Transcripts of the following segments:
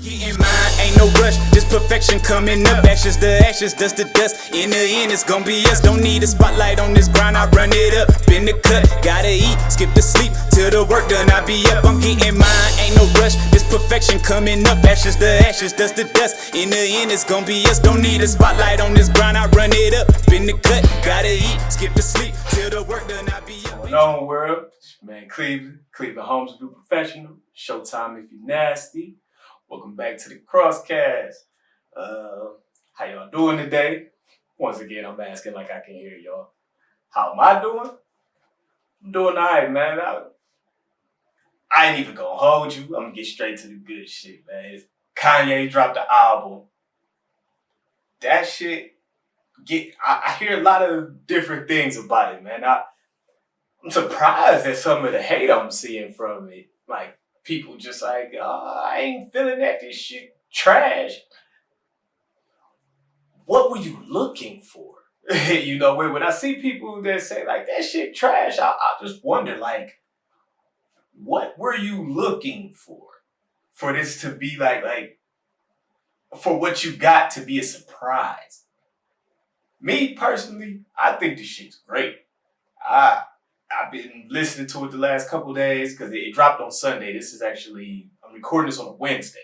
Getting mine, ain't no rush. This perfection coming up. Ashes to ashes, dust to dust. In the end, it's gonna be us. Don't need a spotlight on this grind. I run it up. Been the cut, gotta eat, skip the sleep. Till the work done, I be up. I'm getting mine, ain't no rush. This perfection coming up. Ashes to ashes, dust to dust. In the end, it's gonna be us. Don't need a spotlight on this grind. I run it up. Been the cut, gotta eat, skip the sleep. Till the work done, I be up. What's going on, world? It's your man Cleveland Holmes, Group Professional. Showtime if you nasty. Welcome back to the Crosscast. How y'all doing today? Once again, I'm asking like I can hear y'all. How am I doing? I'm doing alright, man. I ain't even gonna hold you. I'm gonna get straight to the good shit, man. Kanye dropped the album. That shit, I hear a lot of different things about it, man. I'm surprised at some of the hate I'm seeing from it. Like, people just like, oh, I ain't feeling that, this shit trash. What were you looking for? You know, when I see people that say like, that shit trash, I just wonder, like, what were you looking for this to be like, for what you got to be a surprise? Me, personally, I think this shit's great. I've been listening to it the last couple of days because it dropped on Sunday. I'm recording this on a Wednesday.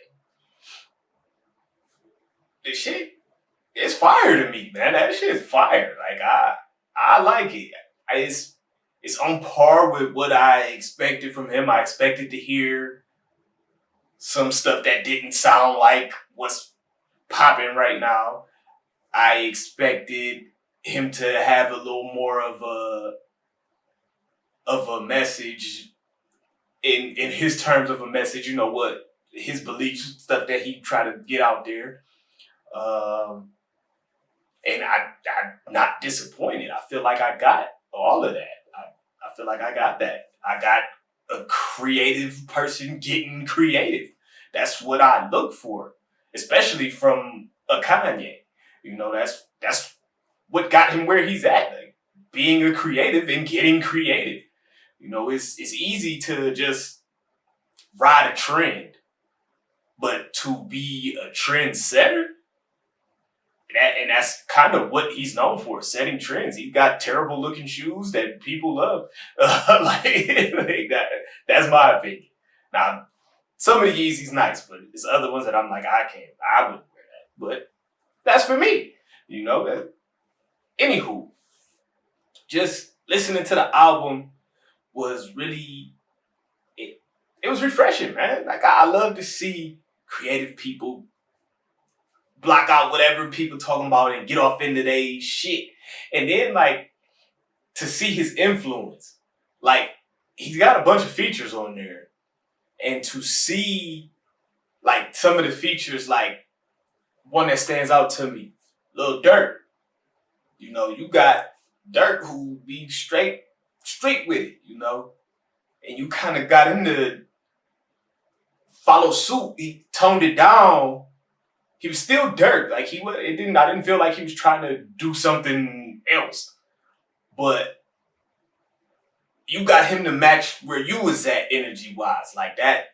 This shit is fire to me, man. That shit is fire. Like, I like it. It's on par with what I expected from him. I expected to hear some stuff that didn't sound like what's popping right now. I expected him to have a little more of a message in his terms of a message, you know, what his beliefs, stuff that he tried to get out there. And I'm not disappointed. I feel like I got all of that. I feel like I got that. I got a creative person getting creative. That's what I look for, especially from a Kanye. You know, that's what got him where he's at, like being a creative and getting creative. You know, it's easy to just ride a trend, but to be a trendsetter, that's kind of what he's known for, setting trends. He's got terrible looking shoes that people love. That's my opinion. Now, some of the Yeezys nice, but there's other ones that I'm like, I wouldn't wear that. But that's for me, you know. Anywho, just listening to the album was really, it was refreshing, man. Like, I love to see creative people block out whatever people talking about and get off into their shit. And then, like, to see his influence. Like, he's got a bunch of features on there. And to see, like, some of the features, like, one that stands out to me, Lil Durk. You know, you got Durk who be straight with it, you know? And you kind of got him to follow suit. He toned it down. He was still Durk. Like, I didn't feel like he was trying to do something else. But you got him to match where you was at energy-wise. Like that.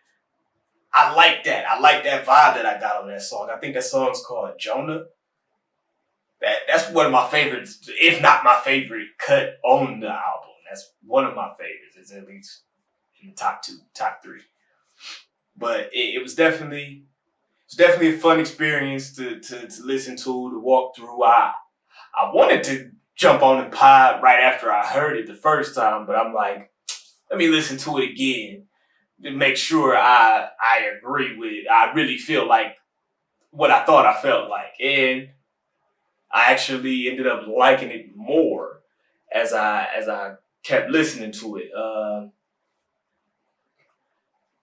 I like that. I like that vibe that I got on that song. I think that song's called Jonah. That's one of my favorites, if not my favorite cut on the album. That's one of my favorites. It's at least in the top 3. But it was definitely a fun experience to listen to walk through. I wanted to jump on the pod right after I heard it the first time, but I'm like, let me listen to it again to make sure I agree with it. I really feel like what I thought I felt like. And I actually ended up liking it more as I kept listening to it.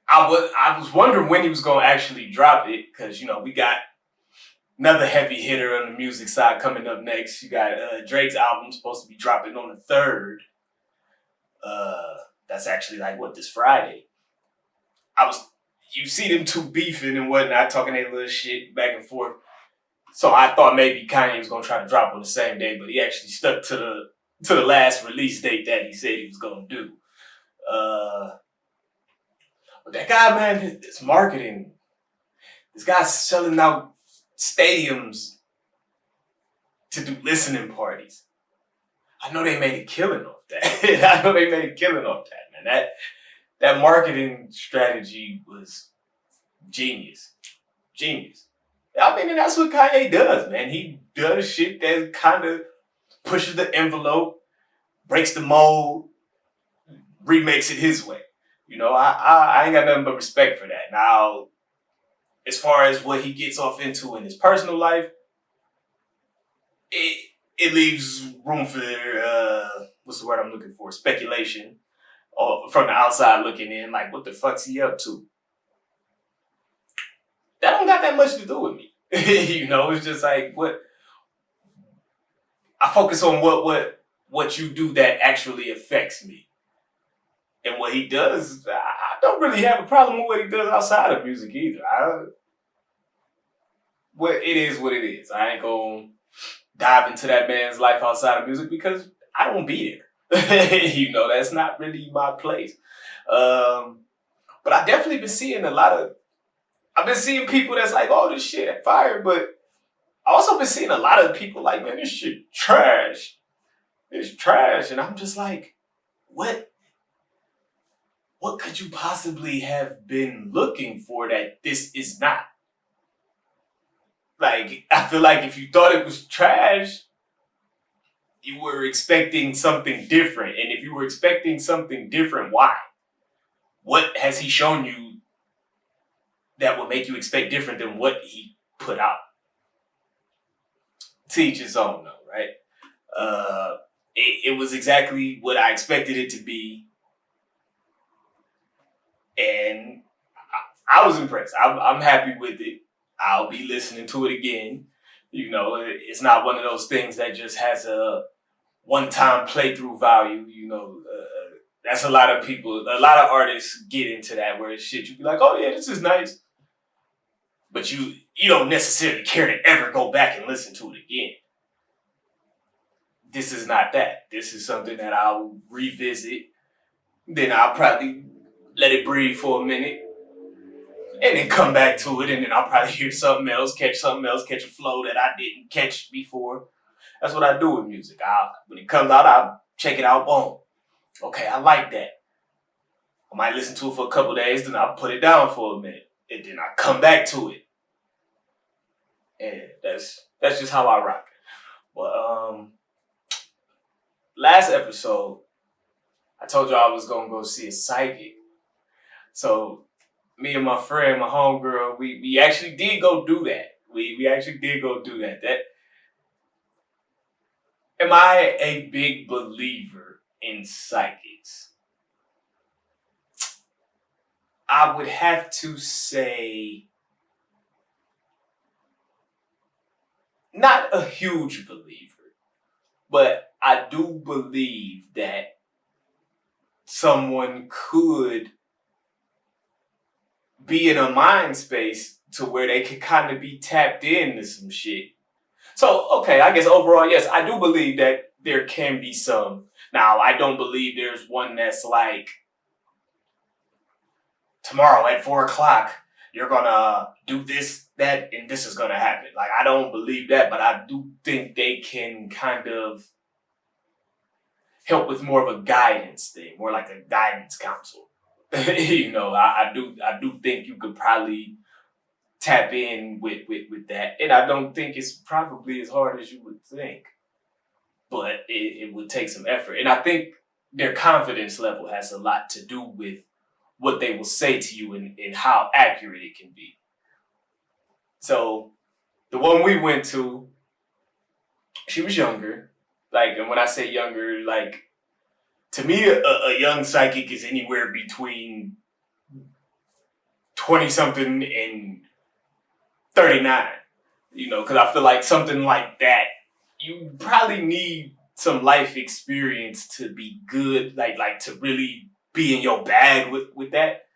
I was wondering when he was gonna actually drop it, because you know we got another heavy hitter on the music side coming up next. You got Drake's album supposed to be dropping on the 3rd. That's actually like this Friday. You see them two beefing and whatnot, talking their little shit back and forth. So I thought maybe Kanye was gonna try to drop on the same day, but he actually stuck to the last release date that he said he was gonna do. But that guy, man, his marketing This guy's selling out stadiums to do listening parties. I know they made a killing off that. Man. That marketing strategy was genius. Genius. I mean, and that's what Kanye does, man. He does shit that kind of pushes the envelope, breaks the mold, remakes it his way. You know, I ain't got nothing but respect for that. Now, as far as what he gets off into in his personal life, it leaves room for what's the word I'm looking for? Speculation, or from the outside looking in, like what the fuck's he up to? That don't got that much to do with me. You know, it's just like what I focus on what you do that actually affects me. And what he does, I don't really have a problem with what he does outside of music either. It is what it is. I ain't gonna dive into that man's life outside of music because I don't be there. You know, that's not really my place. But I definitely been seeing I've been seeing people that's like, oh, this shit fire, but I also been seeing a lot of people like, man, this shit trash. It's trash. And I'm just like, what could you possibly have been looking for that this is not? Like, I feel like if you thought it was trash, you were expecting something different. And if you were expecting something different, why? What has he shown you that would make you expect different than what he put out? To each his own, though, right? It was exactly what I expected it to be. And I was impressed. I'm happy with it. I'll be listening to it again. You know, it's not one of those things that just has a one-time playthrough value. You know, that's a lot of artists get into that where shit, you be like, oh yeah, this is nice. But you don't necessarily care to ever go back and listen to it again. This is not that. This is something that I'll revisit. Then I'll probably let it breathe for a minute. And then come back to it, and then I'll probably hear something else, catch a flow that I didn't catch before. That's what I do with music. When it comes out, I'll check it out, boom. Okay, I like that. I might listen to it for a couple days, then I'll put it down for a minute. And then I come back to it. And that's just how I rock. But last episode, I told you I was gonna go see a psychic. So me and my friend, my homegirl, we actually did go do that. We actually did go do that. Am I a big believer in psychics? I would have to say not a huge believer, but I do believe that someone could be in a mind space to where they could kind of be tapped into some shit. So, okay, I guess overall, yes, I do believe that there can be some. Now, I don't believe there's one that's like, tomorrow at 4:00, you're gonna do this, that, and this is gonna happen. Like, I don't believe that, but I do think they can kind of help with more of a guidance thing, more like a guidance council. You know, I do think you could probably tap in with that. And I don't think it's probably as hard as you would think. But it would take some effort. And I think their confidence level has a lot to do with what they will say to you and how accurate it can be. So the one we went to, she was younger. Like, and when I say younger, like, to me, a young psychic is anywhere between 20-something and 39. You know, because I feel like something like that, you probably need some life experience to be good, like to really be in your bag with that.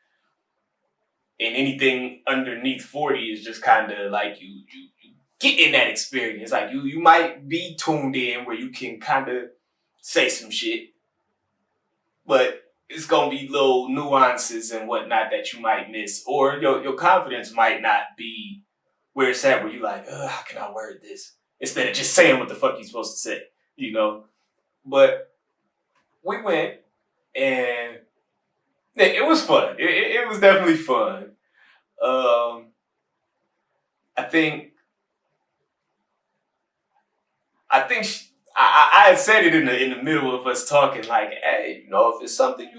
And anything underneath 40 is just kind of like you get in that experience. Like you might be tuned in where you can kind of say some shit. But it's gonna be little nuances and whatnot that you might miss, or your confidence might not be where it's at, where you like, how can I word this? Instead of just saying what the fuck you supposed to say, you know. But we went, and it was fun. It was definitely fun. I think I had said it in the middle of us talking, like, hey, if it's something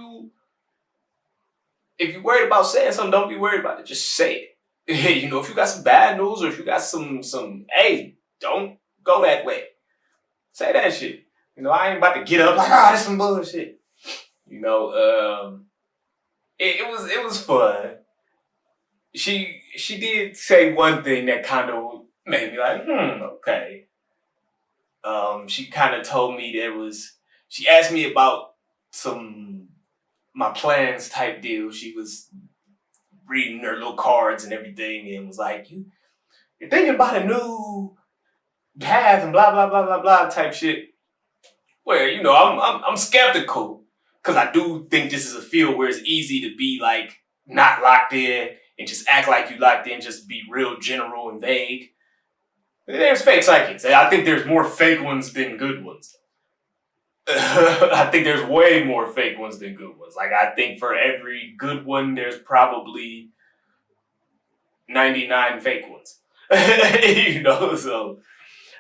if you're worried about saying something, don't be worried about it. Just say it. If you got some bad news, or if you got some, hey, don't go that way. Say that shit. I ain't about to get up like, that's some bullshit. It was fun. She did say one thing that kind of made me like, okay. She kind of told me she asked me about my plans type deal. She was reading her little cards and everything, and was like, you're thinking about a new path and blah, blah, blah, blah, blah type shit. Where, I'm skeptical, because I do think this is a field where it's easy to be like not locked in and just act like you locked in, just be real general and vague. There's fake psychics. I think there's more fake ones than good ones. I think there's way more fake ones than good ones. Like, I think for every good one, there's probably 99 fake ones. So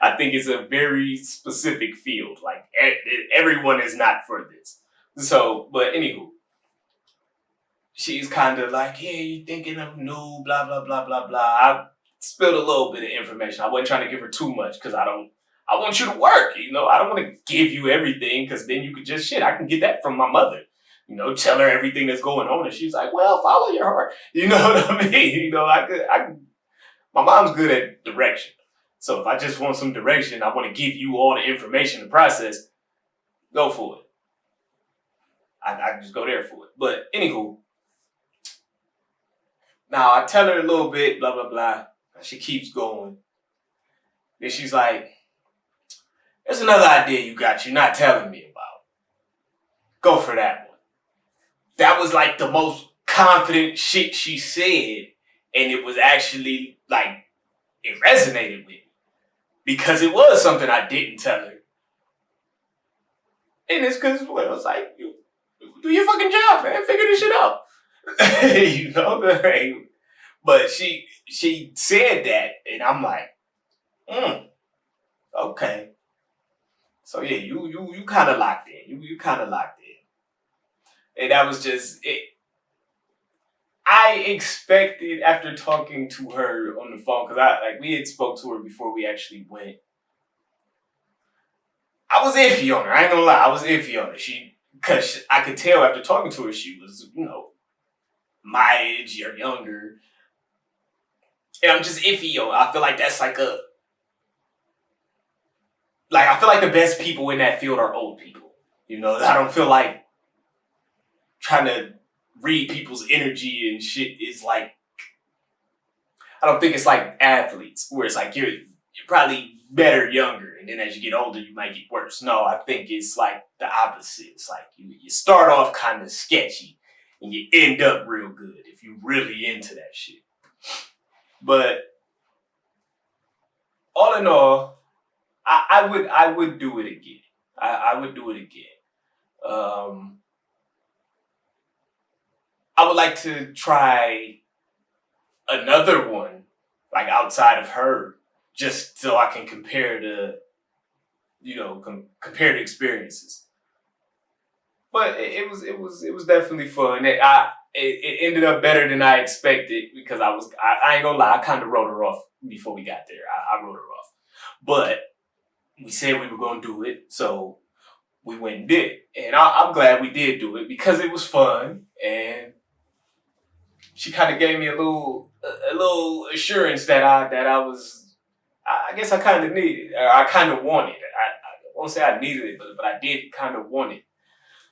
I think it's a very specific field. Like, everyone is not for this. So, but anywho, she's kind of like, yeah, you're thinking of new, blah, blah, blah, blah, blah. I spilled a little bit of information. I wasn't trying to give her too much, because I want you to work, I don't want to give you everything, because then you could just I can get that from my mother. Tell her everything that's going on, and she's like, well, follow your heart. You know what I mean? My mom's good at direction. So if I just want some direction, I want to give you all the information to process, go for it. I can just go there for it. But anywho, now I tell her a little bit, blah, blah, blah. She keeps going. Then she's like, there's another idea you're not telling me about. Go for that one. That was like the most confident shit she said. And it was actually like, it resonated with me. Because it was something I didn't tell her. And it's because, it's like, do your fucking job, man. Figure this shit out. But she said that, and I'm like, okay. So yeah, you kind of locked in. You kind of locked in. And that was just it. I expected, after talking to her on the phone, because we had spoke to her before we actually went. I was iffy on her. I ain't gonna lie, I was iffy on her. Because I could tell after talking to her, she was, my age or younger. And I'm just iffy on her. I feel like that's I feel like the best people in that field are old people. I don't feel like trying to read people's energy and shit is like, I don't think it's like athletes, where it's like you're probably better younger, and then as you get older, you might get worse. No, I think it's like the opposite. It's like you start off kind of sketchy, and you end up real good if you're really into that shit. But all in all, I would do it again. I would do it again. I would like to try another one, like outside of her, just so I can compare compare the experiences. But it was definitely fun. It ended up better than I expected, because I ain't gonna lie, I kind of wrote her off before we got there. I wrote her off, but we said we were gonna do it, so we went and did it, and I'm glad we did do it, because it was fun, and she kind of gave me a little assurance that I guess I kind of needed, or I kind of wanted. I won't say I needed it, but I did kind of want it.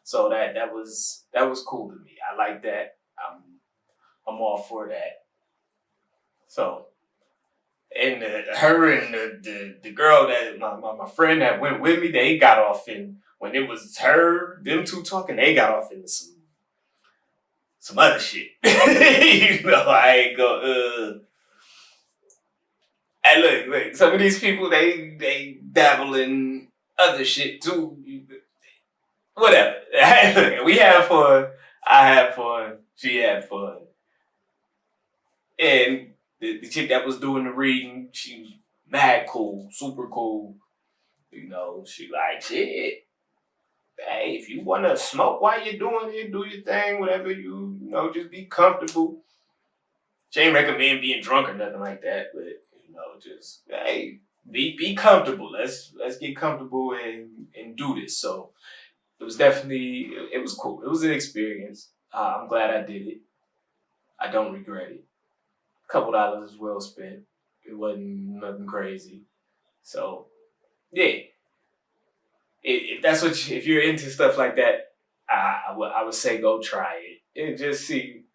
So that was cool to me. I like that. I'm all for that. So, and her and the girl that my friend that went with me, they got off in, when it was them two talking, they got off into some some other shit. I ain't go. Hey, look. Some of these people they dabble in other shit too. Whatever. Look, we have fun. I have fun. She had fun. And the chick that was doing the reading, she was mad cool, super cool. She like, shit. Hey, if you want to smoke while you're doing it, do your thing, whatever, just be comfortable. She ain't recommend being drunk or nothing like that, but, just, hey, be comfortable. Let's get comfortable and do this. So it was definitely, it was cool. It was an experience. I'm glad I did it. I don't regret it. $2 well spent. It wasn't nothing crazy. So, yeah. If that's if you're into stuff like that, I would say go try it and just see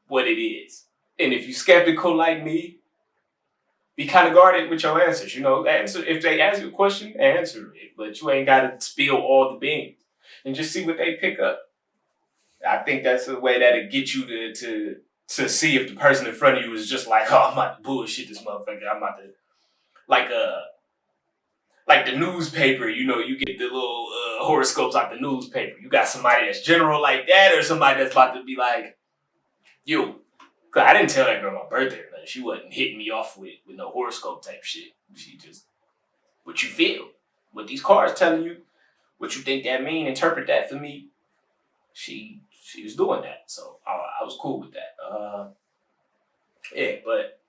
what it is. And if you're skeptical like me, be kind of guarded with your answers. Answer if they ask you a question, answer it, but you ain't got to spill all the beans and just see what they pick up. I think that's the way that'll get you to see if the person in front of you is just like, oh, I'm about to bullshit this motherfucker. I'm about to like the newspaper, you get the little horoscopes like the newspaper. You got somebody that's general like that, or somebody that's about to be like, yo, cause I didn't tell that girl my birthday or nothing. She wasn't hitting me off with no horoscope type shit. She just, what you feel, what these cards telling you, what you think that mean, interpret that for me. She was doing that, so I was cool with that. Yeah, but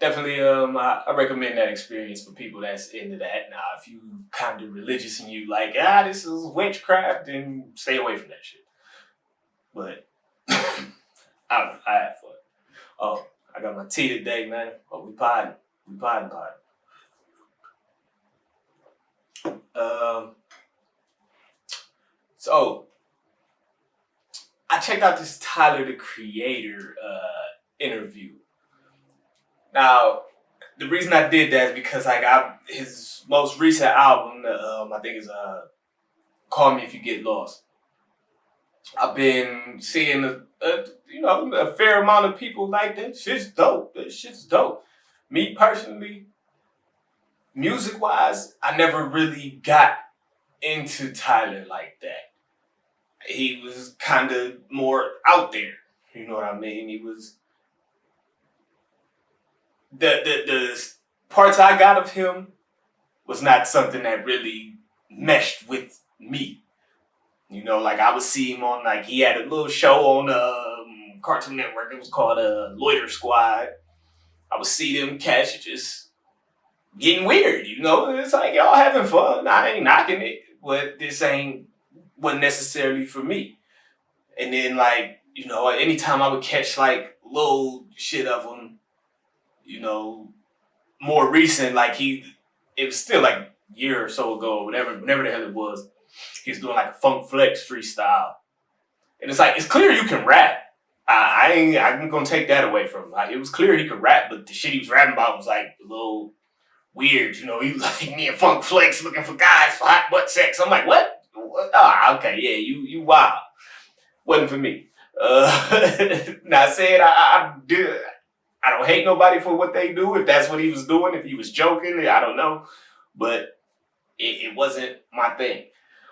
definitely, I recommend that experience for people that's into that. Now, if you kind of religious and you like, this is witchcraft, then stay away from that shit. But I don't know, I had fun. Oh, I got my tea today, man. Oh, we potting. So I checked out this Tyler the Creator interview. Now, the reason I did that is because his most recent album, I think is "Call Me If You Get Lost." I've been seeing a fair amount of people like that. Shit's dope. That shit's dope. Me personally, music wise, I never really got into Tyler like that. He was kind of more out there. You know what I mean? He was the parts I got of him was not something that really meshed with me. Like I would see him on, like, he had a little show on Cartoon Network. It was called Loiter Squad. I would see them cats just getting weird, It's like, y'all having fun. I ain't knocking it, but this wasn't necessarily for me. And then, like, anytime I would catch, like, little shit of him, more recent, like it was still like a year or so ago, whenever the hell it was, he was doing like a Funk Flex freestyle. And it's like, it's clear you can rap. I'm gonna take that away from him. Like, it was clear he could rap, but the shit he was rapping about was like a little weird, He was like, me and Funk Flex looking for guys for hot butt sex. I'm like, what? Okay, yeah, you wild. Wasn't for me. Now saying I don't hate nobody for what they do. If that's what he was doing, if he was joking, I don't know. But it wasn't my thing.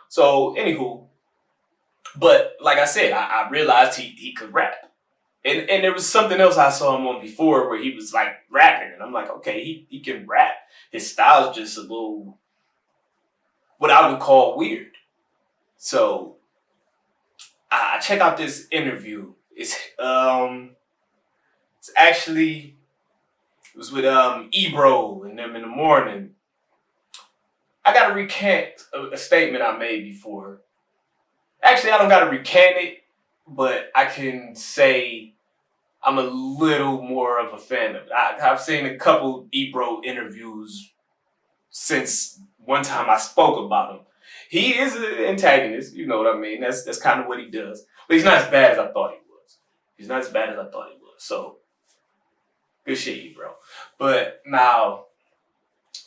So, anywho, but like I said, I realized he could rap. And there was something else I saw him on before where he was like rapping. And I'm like, okay, he can rap. His style's just a little, what I would call weird. So I check out this interview. It was with Ebro and them in the morning. I gotta recant a statement I made before. Actually, I don't gotta recant it, but I can say I'm a little more of a fan of it. I've seen a couple Ebro interviews since one time I spoke about him. He is an antagonist, you know what I mean? That's kind of what he does. But he's not as bad as I thought he was. So, good shit, Ebro. But now,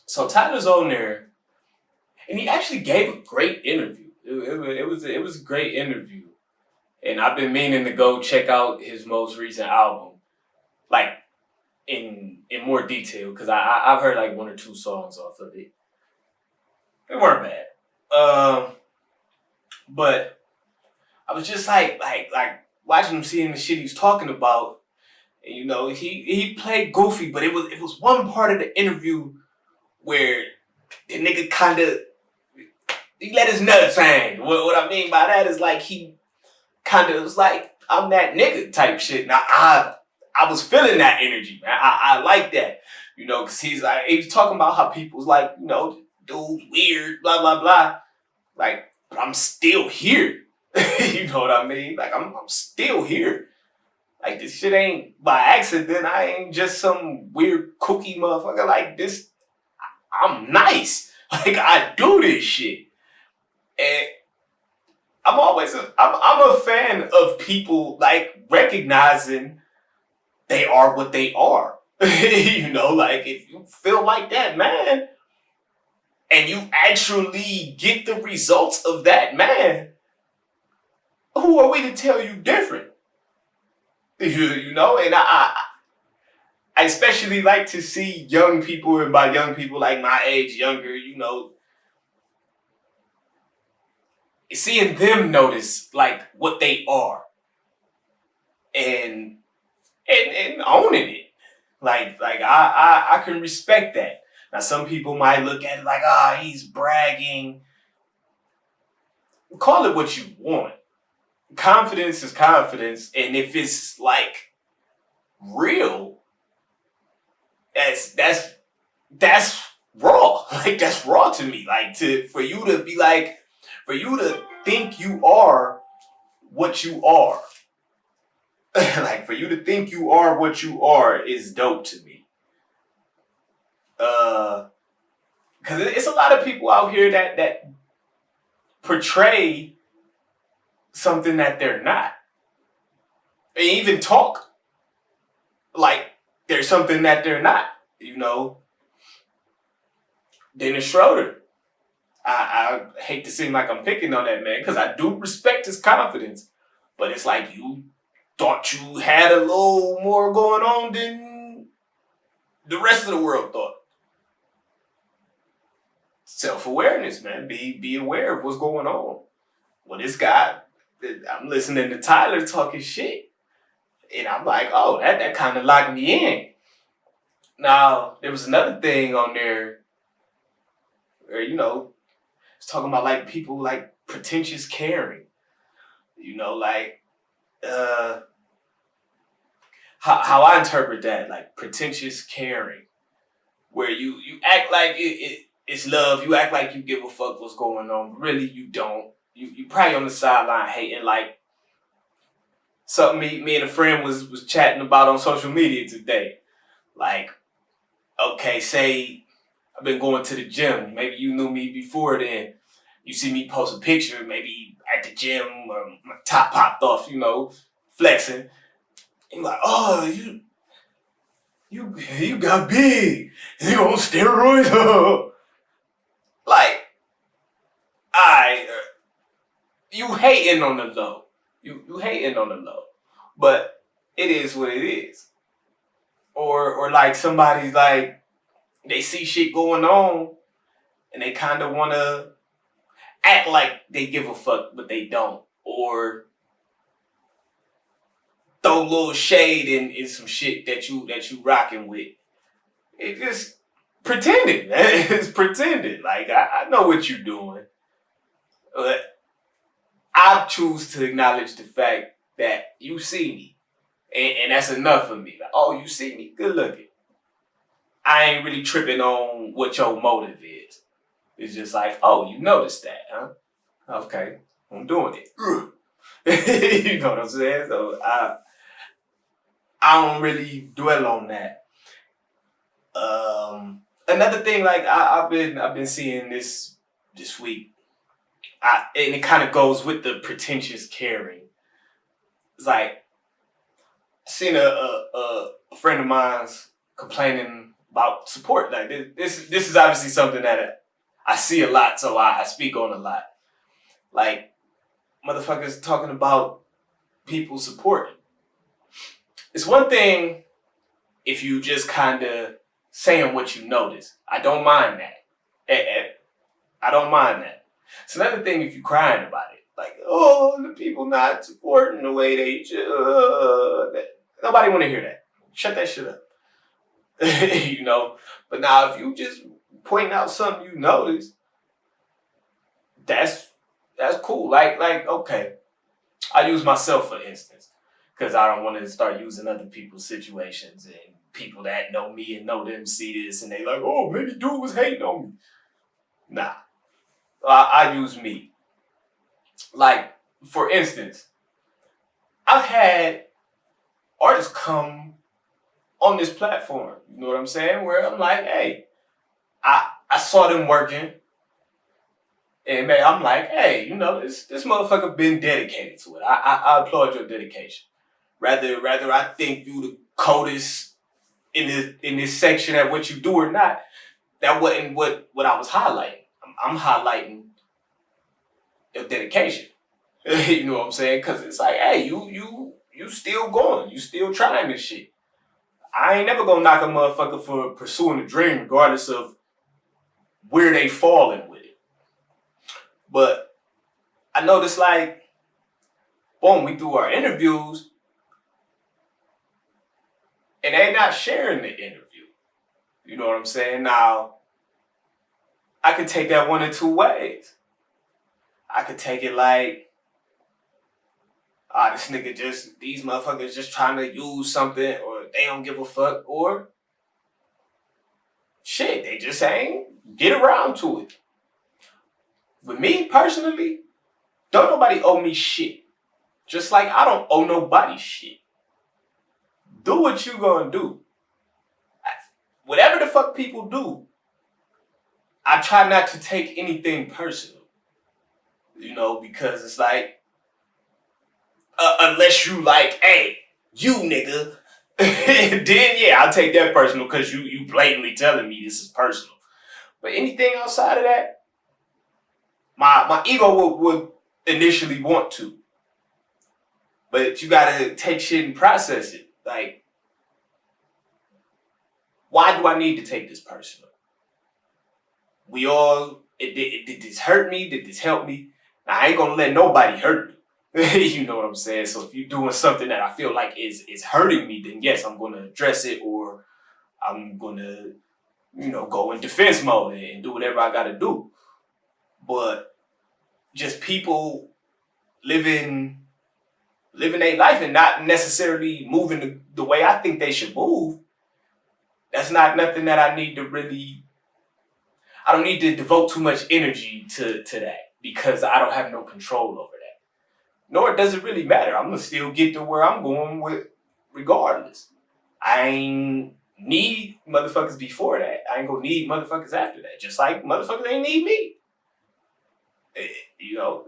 so Tyler's on there, and he actually gave a great interview. It was a great interview. And I've been meaning to go check out his most recent album, like in more detail, because I've heard like one or two songs off of it. They weren't bad. But I was just like watching him, seeing the shit he's talking about. And, you know, he played goofy, but it was one part of the interview where the nigga kind of, he let his nuts hang. What I mean by that is like he kind of was like, I'm that nigga type shit. Now I was feeling that energy, man. I like that, you know, because he was talking about how people's like, you know, dude's weird, blah blah blah. Like, but I'm still here. You know what I mean? Like I'm still here. Like this shit ain't by accident. I ain't just some weird kooky motherfucker. Like this, I'm nice. Like I do this shit. And I'm a fan of people like recognizing they are what they are. You know, like if you feel like that, man, and you actually get the results of that, man, who are we to tell you different? You know, and I especially like to see young people, and by young people like my age, younger, you know, seeing them notice like what they are and owning it. Like I can respect that. Now some people might look at it like, he's bragging. Call it what you want. Confidence is confidence, and if it's like real, that's raw. Like that's raw to me. Like for you to think you are what you are. Like for you to think you are what you are is dope to me. Cause it's a lot of people out here that portray something that they're not. They even talk like there's something that they're not, you know. Dennis Schroeder. I hate to seem like I'm picking on that man because I do respect his confidence. But it's like you thought you had a little more going on than the rest of the world thought. Self-awareness, man. Be aware of what's going on. Well, this guy, I'm listening to Tyler talking shit. And I'm like, oh, that kind of locked me in. Now, there was another thing on there where, you know, it's talking about like people like pretentious caring. You know, like how I interpret that, like pretentious caring. Where you act like it's love, you act like you give a fuck what's going on, but really you don't. You probably on the sideline hating like something me and a friend was chatting about on social media today. Like, okay, say I've been going to the gym. Maybe you knew me before then. You see me post a picture, maybe at the gym, or my top popped off, you know, flexing. And you're like, oh, you got big. You on steroids? Like, you hating on the low. You hating on the low. But it is what it is. Or like somebody's like, they see shit going on and they kind of want to act like they give a fuck, but they don't. Or throw a little shade in some shit that you rocking with. It just pretending, man. It's pretending. Like, I know what you're doing. But I choose to acknowledge the fact that you see me. And that's enough for me. Like, oh, you see me? Good looking. I ain't really tripping on what your motive is. It's just like, oh, you noticed that, huh? Okay, I'm doing it. You know what I'm saying? So I don't really dwell on that. Another thing, like I've been seeing this week, and it kind of goes with the pretentious caring. It's like I seen a friend of mine's complaining about support. Like this is obviously something that I see a lot, so I speak on a lot. Like motherfuckers talking about people supporting. It's one thing if you just kind of saying what you notice. I don't mind that. I don't mind that. It's another thing if you crying about it. Like, oh, the people not supporting the way they should. Nobody want to hear that. Shut that shit up. You know? But now if you just point out something you notice, that's cool. Like, okay. I use myself for instance. Because I don't want to start using other people's situations and people that know me and know them see this and they like, oh, maybe dude was hating on me. Nah. I use me. Like, for instance, I've had artists come on this platform, you know what I'm saying? Where I'm like, hey, I saw them working. And man, I'm like, hey, you know, this motherfucker been dedicated to it. I applaud your dedication. Rather I think you the coldest in this section at what you do or not, that wasn't what I was highlighting. I'm highlighting your dedication. You know what I'm saying? Because it's like, hey, you still going. You still trying this shit. I ain't never gonna knock a motherfucker for pursuing a dream regardless of where they falling with it. But I noticed like, boom, we do our interviews and they not sharing the interview. You know what I'm saying? Now, I could take that one of two ways. I could take it like, this nigga these motherfuckers just trying to use something or they don't give a fuck or shit, they just ain't get around to it. With me personally, don't nobody owe me shit. Just like I don't owe nobody shit. Do what you gonna do. Whatever the fuck people do, I try not to take anything personal. You know, because it's like, unless you like, hey, you nigga, then yeah, I'll take that personal because you blatantly telling me this is personal. But anything outside of that, my ego would initially want to. But you gotta take shit and process it. Like, why do I need to take this personal? Did this hurt me? Did this help me? Now, I ain't gonna let nobody hurt me. You know what I'm saying? So if you're doing something that I feel like is hurting me, then yes, I'm gonna address it or I'm gonna, you know, go in defense mode and do whatever I gotta do. But just people living their life and not necessarily moving the way I think they should move, that's not nothing that I don't need to devote too much energy to that because I don't have no control over that. Nor does it really matter. I'm going to still get to where I'm going with regardless. I ain't need motherfuckers before that. I ain't going to need motherfuckers after that. Just like motherfuckers ain't need me. You know,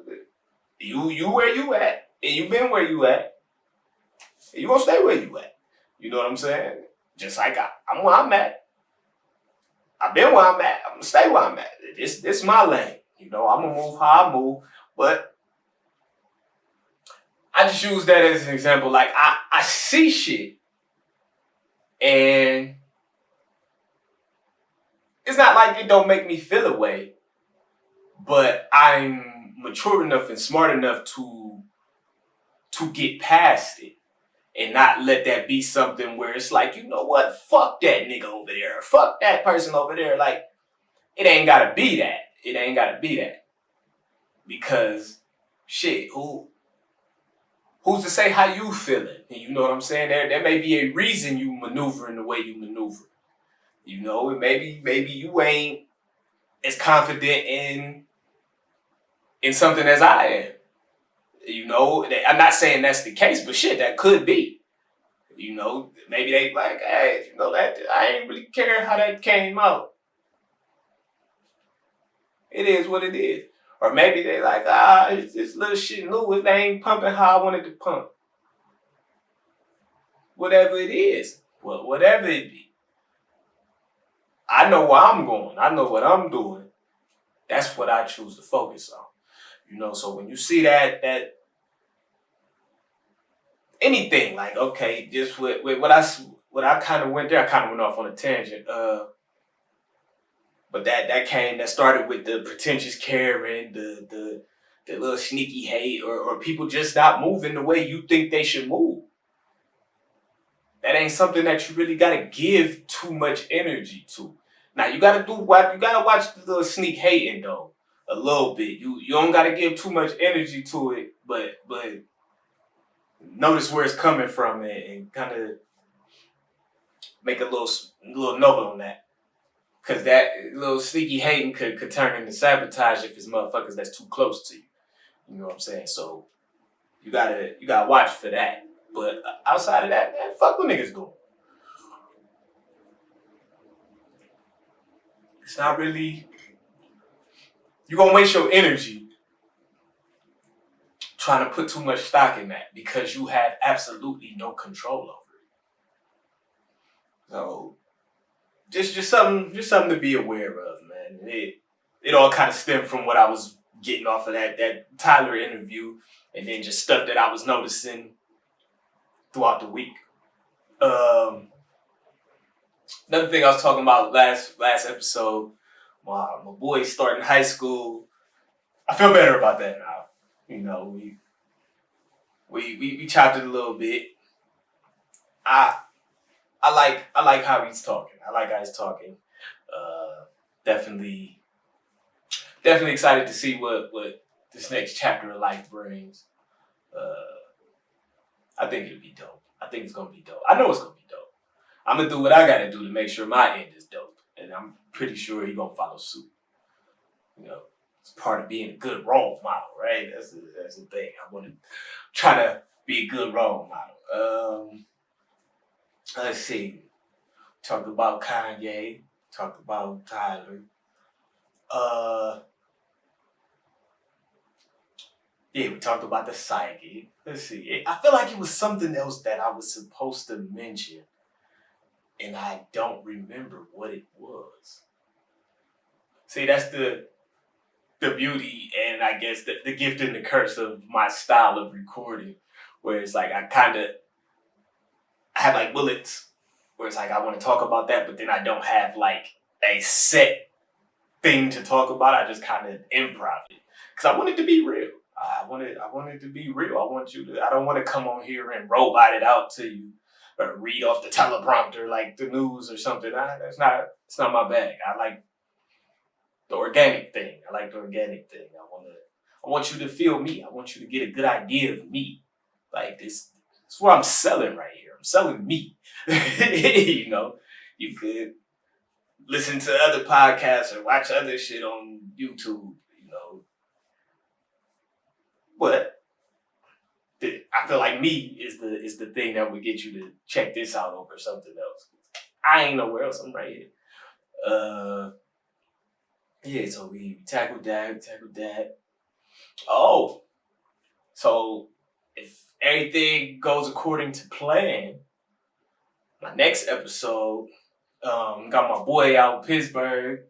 you where you at, and you been where you at, and you going to stay where you at. You know what I'm saying? Just like I'm where I'm at. I've been where I'm at. I'm going to stay where I'm at. This my lane. You know, I'm going to move how I move. But I just use that as an example. Like, I see shit. And it's not like it don't make me feel a way. But I'm mature enough and smart enough to get past it. And not let that be something where it's like, you know what? Fuck that nigga over there. Fuck that person over there. Like, it ain't gotta be that. It ain't gotta be that. Because, shit, who's to say how you feeling? You know what I'm saying? There may be a reason you maneuvering the way you maneuver. You know, and maybe you ain't as confident in something as I am. You know, I'm not saying that's the case, but shit, that could be. You know, maybe they like, hey, you know, that I ain't really care how that came out. It is what it is. Or maybe they like, it's little shit new. It ain't pumping how I wanted to pump. Whatever it is. Well, whatever it be. I know where I'm going. I know what I'm doing. That's what I choose to focus on. You know, so when you see that anything. Like, okay, just with what I kind of went there, I kind of went off on a tangent. But that started with the pretentious caring, the little sneaky hate, or people just not moving the way you think they should move. That ain't something that you really gotta give too much energy to. Now you gotta do what you gotta watch the little sneak hating though. A little bit. You don't gotta give too much energy to it, but notice where it's coming from and kind of make a little note on that. Cause that little sneaky hating could turn into sabotage if it's motherfuckers that's too close to you. You know what I'm saying? So you gotta watch for that. But outside of that, man, fuck what niggas doing. It's not really. You're gonna waste your energy trying to put too much stock in that because you have absolutely no control over it. So just something to be aware of, man. It all kind of stemmed from what I was getting off of that Tyler interview, and then just stuff that I was noticing throughout the week. Another thing I was talking about last episode, my boy's starting high school. I feel better about that now. You know, we chopped it a little bit. I like how he's talking. I like how he's talking. Definitely excited to see what this next chapter of life brings. I think it'll be dope. I think it's gonna be dope. I know it's gonna be dope. I'm gonna do what I gotta do to make sure my end is dope, and I'm pretty sure he's gonna follow suit. You know, it's part of being a good role model, right? That's the thing. I want to try to be a good role model. Let's see. Talked about Kanye. Talked about Tyler. Yeah, we talked about the psyche. Let's see. I feel like it was something else that I was supposed to mention, and I don't remember what it was. See, that's the beauty and I guess the gift and the curse of my style of recording, where it's like I have like bullets, where it's like I want to talk about that, but then I don't have like a set thing to talk about. I just kind of improv it because I want it to be real. I want it to be real. I don't want to come on here and robot it out to you or read off the teleprompter like the news or something. It's not my bag. I like the organic thing. I want you to feel me. I want you to get a good idea of me. Like this is what I'm selling right here. I'm selling me. You know, you could listen to other podcasts or watch other shit on YouTube, you know. But I feel like me is the thing that would get you to check this out over something else. I ain't nowhere else. I'm right here. Yeah, so we tackled that. Oh, so if everything goes according to plan, my next episode, got my boy out in Pittsburgh,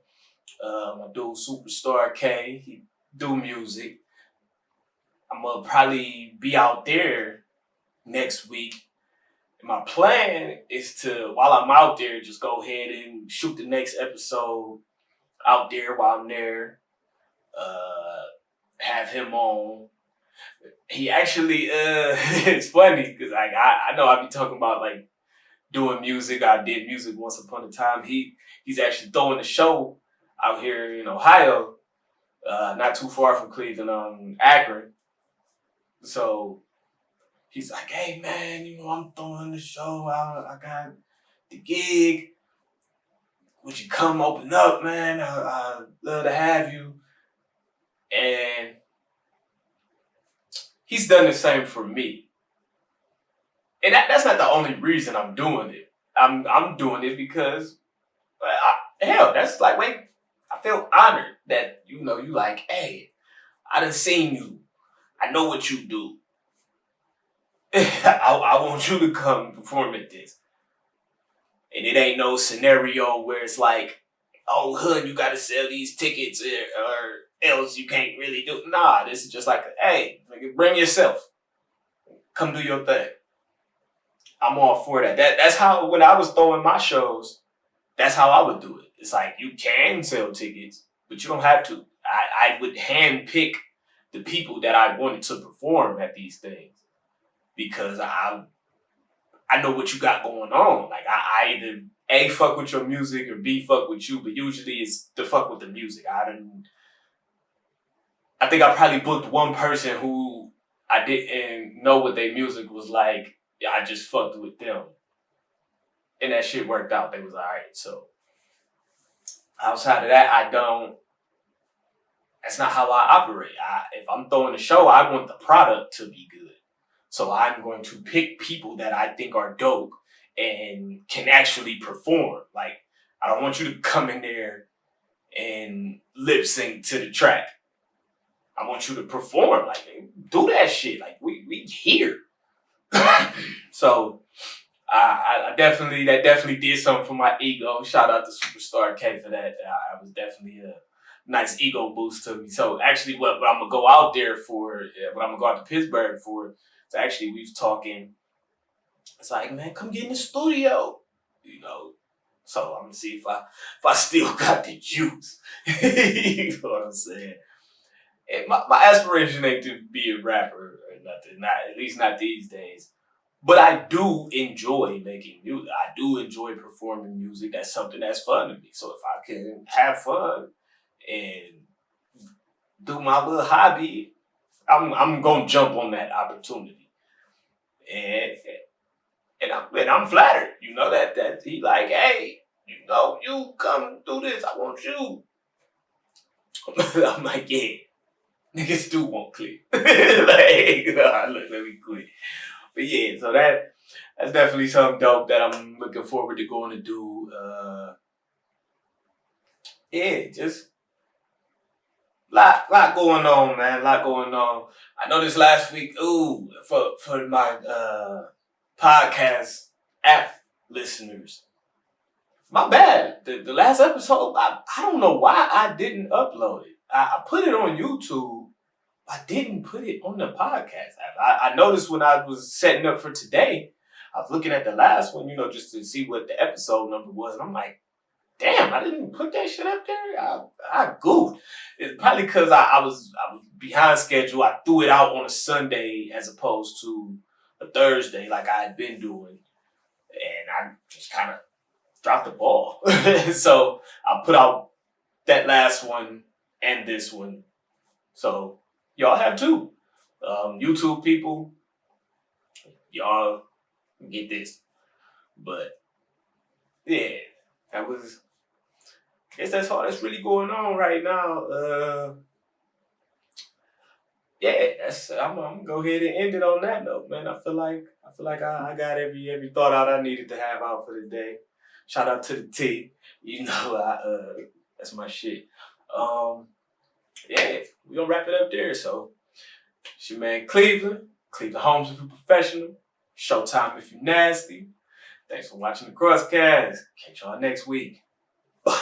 my dude Superstar K, he do music. I'm gonna probably be out there next week. And my plan is to, while I'm out there, just go ahead and shoot the next episode out there while I'm there. Have him on. He actually, it's funny because like I know I be talking about like doing music. I did music once upon a time. He's actually throwing a show out here in Ohio, not too far from Cleveland, Akron. So he's like, hey man, I'm throwing the show out. I got the gig. Would you come open up, man? I'd love to have you. And he's done the same for me. And that's not the only reason I'm doing it. I'm doing it because, that's like, wait, I feel honored that, you like, hey, I done seen you. I know what you do. I want you to come perform at this. And it ain't no scenario where it's like, oh, hood, you got to sell these tickets or else you can't really do. Nah, this is just like, hey, bring yourself. Come do your thing. I'm all for that. That's how, when I was throwing my shows, that's how I would do it. It's like, you can sell tickets, but you don't have to. I would hand pick the people that I wanted to perform at these things because I know what you got going on. Like, I either A, fuck with your music, or B, fuck with you, but usually it's the fuck with the music. I think I probably booked one person who I didn't know what their music was like. Yeah, I just fucked with them. And that shit worked out. They was all right. So outside of that, that's not how I operate. If I'm throwing a show, I want the product to be good. So I'm going to pick people that I think are dope and can actually perform. Like, I don't want you to come in there and lip sync to the track. I want you to perform. Like, do that shit. Like, we here. So that definitely did something for my ego. Shout out to Superstar K for that. I was definitely a nice ego boost to me. So actually, what I'm gonna go out there for, what I'm gonna go out to Pittsburgh for, so actually we was talking. It's like, man, come get in the studio, you know. So I'm gonna see if I still got the juice. You know what I'm saying? And my aspiration ain't to be a rapper or nothing. Not, at least not these days. But I do enjoy making music. I do enjoy performing music. That's something that's fun to me. So if I can have fun and do my little hobby, I'm gonna jump on that opportunity. And I'm flattered, you know, that he like, hey, you know, you come do this. I want you. I'm like, yeah, niggas do want clip. Like, look, let me quit. But yeah, so that's definitely something dope that I'm looking forward to going to do. Yeah, just lot going on, man. Lot going on. I know this last week, for my podcast app listeners, my bad. The last episode, I don't know why I didn't upload it. I put it on YouTube. I didn't put it on the podcast app. I noticed when I was setting up for today, I was looking at the last one, you know, just to see what the episode number was. And I'm like, damn, I didn't put that shit up there. I goofed. It's probably because I was behind schedule. I threw it out on a Sunday as opposed to a Thursday like I had been doing. And I just kind of dropped the ball. So I put out that last one and this one. So y'all have two. YouTube people, y'all get this. But yeah, I guess that's all that's really going on right now. Yeah, I'm gonna go ahead and end it on that note, man. I feel like I got every thought out I needed to have out for the day. Shout out to the T. You know, that's my shit. Yeah, we gonna wrap it up there. So it's your man Cleveland Holmes if you're professional, Showtime if you're nasty. Thanks for watching the Crosscast. Catch y'all next week. Bye.